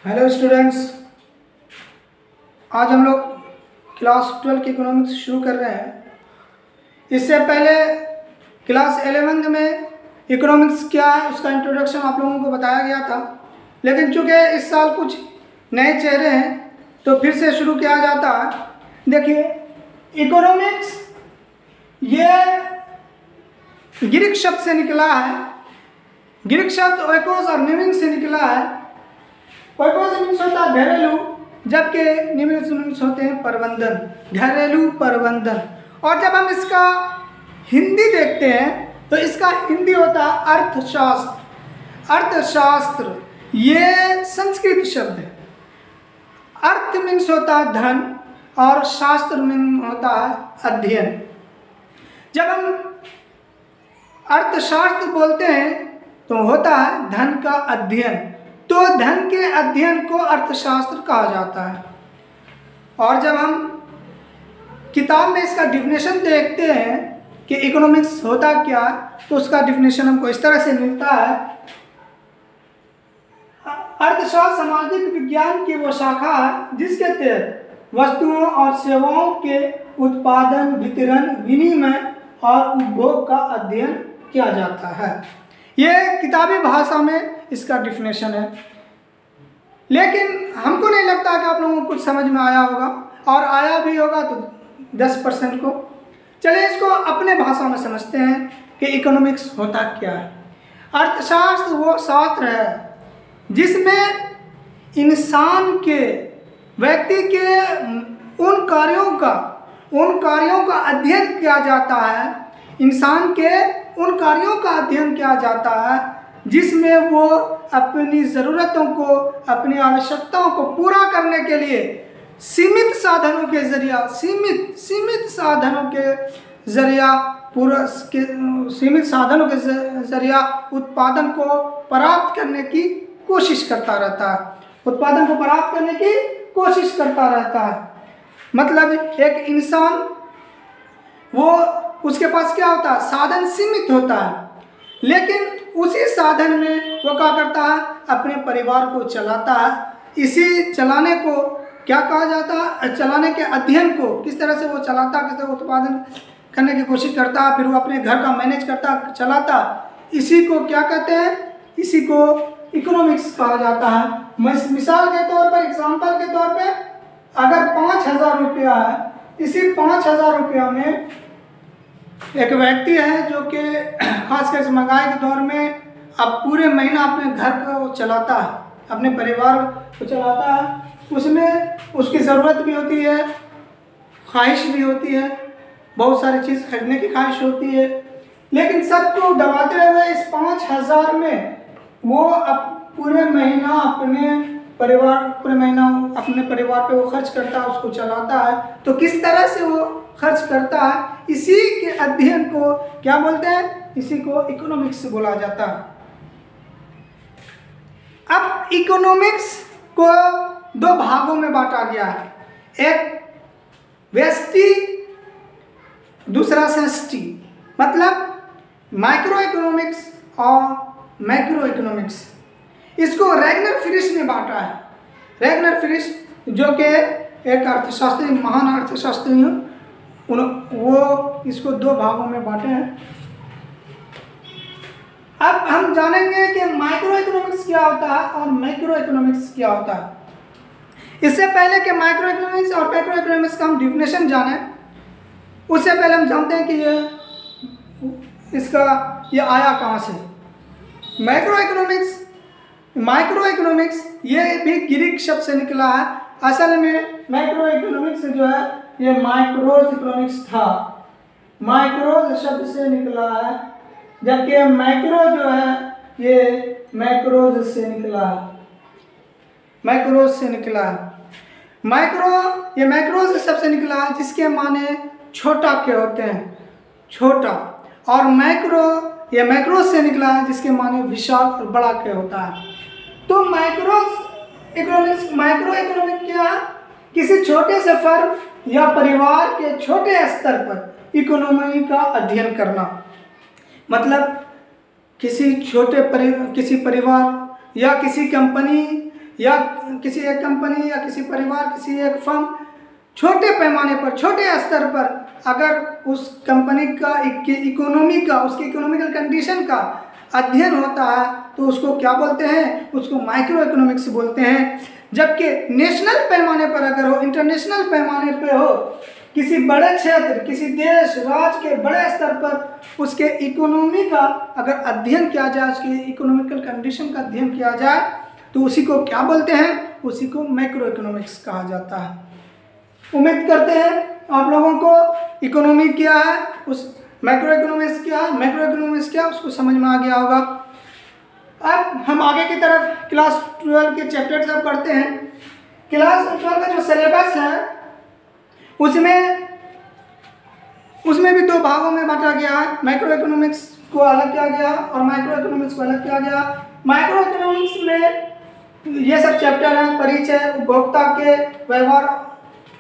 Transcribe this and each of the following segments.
Hello students, आज हम लोग क्लास 12 की इकोनॉमिक्स शुरू कर रहे हैं। इससे पहले क्लास 11 में इकोनॉमिक्स क्या है उसका इंट्रोडक्शन आप लोगों को बताया गया था, लेकिन चूँकि इस साल कुछ नए चेहरे हैं तो फिर से शुरू किया जाता है। देखिए, इकोनॉमिक्स ये ग्रीक शब्द से निकला है। ग्रीक शब्द ओइकोस और निमिंग से निकला है। ओइकोस मीन्स होता है घरेलू, जबकि निमिंग मीन्स होते हैं प्रबंधन, घरेलू प्रबंधन। और जब हम इसका हिंदी देखते हैं तो इसका हिंदी होता है अर्थशास्त्र। अर्थशास्त्र ये संस्कृत शब्द है। अर्थ मीन्स होता है धन और शास्त्र मीन्स होता है अध्ययन। जब हम अर्थशास्त्र बोलते हैं तो होता है धन का अध्ययन, तो धन के अध्ययन को अर्थशास्त्र कहा जाता है। और जब हम किताब में इसका डिफिनेशन देखते हैं कि इकोनॉमिक्स होता क्या, तो उसका डिफिनेशन हमको इस तरह से मिलता है। अर्थशास्त्र सामाजिक विज्ञान की वो शाखा है जिसके तहत वस्तुओं और सेवाओं के उत्पादन, वितरण, विनिमय और उपभोग का अध्ययन किया जाता है। ये किताबी भाषा में इसका डिफिनेशन है, लेकिन हमको नहीं लगता कि आप लोगों को कुछ समझ में आया होगा, और आया भी होगा तो 10% को। चलिए इसको अपने भाषा में समझते हैं कि इकोनॉमिक्स होता क्या है। अर्थशास्त्र वो शास्त्र है जिसमें इंसान के, व्यक्ति के उन कार्यों का अध्ययन किया जाता है। इंसान के उन कार्यों का अध्ययन किया जाता है जिसमें वो अपनी ज़रूरतों को, अपनी आवश्यकताओं को पूरा करने के लिए सीमित साधनों के जरिया उत्पादन को प्राप्त करने की कोशिश करता रहता है। मतलब एक इंसान, वो उसके पास क्या होता है, साधन सीमित होता है, लेकिन उसी साधन में वो क्या करता है, अपने परिवार को चलाता है। इसी चलाने को क्या कहा जाता है, चलाने के अध्ययन को, किस तरह से वो चलाता, किस तरह उत्पादन करने की कोशिश करता है, फिर वो अपने घर का मैनेज करता, चलाता, इसी को क्या कहते हैं, इसी को इकोनॉमिक्स कहा जाता है। मिसाल के तौर पर, एग्जाम्पल के तौर पे, अगर 5,000 रुपया है, इसी 5,000 रुपया में एक व्यक्ति है जो कि खासकर महंगाई के दौर में अब पूरे महीना अपने घर को चलाता है, अपने परिवार को चलाता है। उसमें उसकी ज़रूरत भी होती है, ख्वाहिश भी होती है, बहुत सारी चीज़ खरीदने की ख्वाहिश होती है, लेकिन सबको दबाते हुए इस 5,000 में वो अब पूरे महीना अपने परिवार पे वो खर्च करता है, उसको चलाता है। तो किस तरह से वो खर्च करता है, इसी के अध्ययन को क्या बोलते हैं, इसी को इकोनॉमिक्स बोला जाता है। अब इकोनॉमिक्स को 2 भागों में बांटा गया है, एक व्यष्टि, दूसरा समष्टि। मतलब माइक्रो इकोनॉमिक्स और मैक्रो इकोनॉमिक्स। इसको रैगनर फ्रिश ने बांटा है। रैगनर फ्रिश जो कि एक अर्थशास्त्री, महान अर्थशास्त्री हैं, वो इसको 2 भागों में बांटे हैं। अब हम जानेंगे कि माइक्रो इकोनॉमिक्स क्या होता है और मैक्रो इकोनॉमिक्स क्या होता है। इससे पहले कि माइक्रो इकोनॉमिक्स और मैक्रो इकोनॉमिक्स का हम डिफिनेशन जाने, उससे पहले हम जानते हैं कि ये आया कहाँ से। माइक्रो इकोनॉमिक्स ये भी ग्रीक शब्द से निकला है। असल में माइक्रो इकोनॉमिक्स जो है ये माइक्रोज इकोनॉमिक्स था, माइक्रोज शब्द से निकला है, जबकि मैक्रो जो है ये मैक्रोज से निकला है। ये मैक्रोज शब्द से निकला है, जिसके माने छोटा के होते हैं, छोटा। और ये मैक्रोज से निकला है, जिसके माने विशाल और बड़ा के होता है। तो माइक्रो इकोनॉमिक क्या है, किसी छोटे से फर्म या परिवार के छोटे स्तर पर इकोनॉमी का अध्ययन करना। मतलब किसी परिवार या किसी कंपनी या किसी एक कंपनी या किसी परिवार, किसी एक फर्म छोटे पैमाने पर, छोटे स्तर पर अगर उस कंपनी का इकोनॉमी का, उसकी इकोनॉमिकल कंडीशन का अध्ययन होता है तो उसको क्या बोलते हैं? उसको माइक्रो इकोनॉमिक्स बोलते हैं। जबकि नेशनल पैमाने पर अगर हो, इंटरनेशनल पैमाने पर हो, किसी बड़े क्षेत्र, किसी देश, राज्य के बड़े स्तर पर उसके इकोनॉमी का अगर अध्ययन किया जाए, उसकी इकोनॉमिकल कंडीशन का अध्ययन किया जाए तो उसी को क्या बोलते हैं? उसी को मैक्रो इकोनॉमिक्स कहा जाता है। उम्मीद करते हैं आप लोगों को इकोनॉमी क्या है, उस मैक्रो इकोनॉमिक्स क्या है, मैक्रो इकोनॉमिक्स क्या है, उसको समझ में आ गया होगा। अब हम आगे की तरफ क्लास 12 के चैप्टर सब पढ़ते हैं। क्लास 12 का जो सिलेबस है उसमें भी दो भागों में बांटा गया है। मैक्रो इकोनॉमिक्स को अलग किया गया और माइक्रो इकोनॉमिक्स को अलग किया गया। माइक्रो इकोनॉमिक्स में ये सब चैप्टर हैं: परिचय, उपभोक्ता के व्यवहार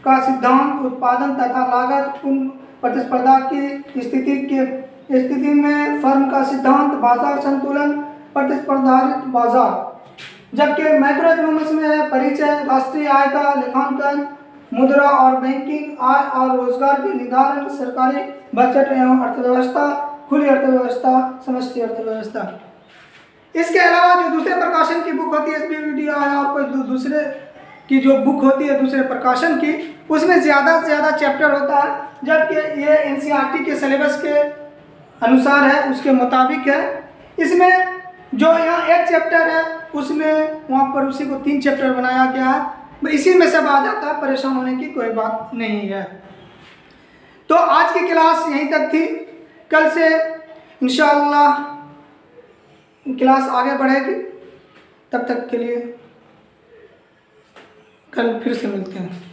का सिद्धांत, उत्पादन तथा लागत, प्रतिस्पर्धा की स्थिति में फर्म का सिद्धांत, बाजार संतुलन, प्रतिस्पर्धारित बाजार। जबकि मैक्रो इकोनॉमिक्स में है परिचय, राष्ट्रीय आय का लेखांकन, मुद्रा और बैंकिंग, आय और रोजगार के निर्धारण, सरकारी बजट एवं अर्थव्यवस्था, खुली अर्थव्यवस्था, समष्टि अर्थव्यवस्था। इसके अलावा जो दूसरे प्रकाशन की बुक होती है SBVDI और कोई दूसरे की जो बुक होती है दूसरे प्रकाशन की, उसमें ज़्यादा से ज़्यादा चैप्टर होता है। जबकि ये NCERT के सिलेबस के अनुसार है, उसके मुताबिक है। इसमें जो यहाँ एक चैप्टर है उसमें वहाँ पर उसी को 3 चैप्टर बनाया गया है। इसी में सब आ जाता है, परेशान होने की कोई बात नहीं है। तो आज की क्लास यहीं तक थी। कल से इंशाअल्लाह क्लास आगे बढ़ेगी। तब तक के लिए कल फिर से मिलते हैं।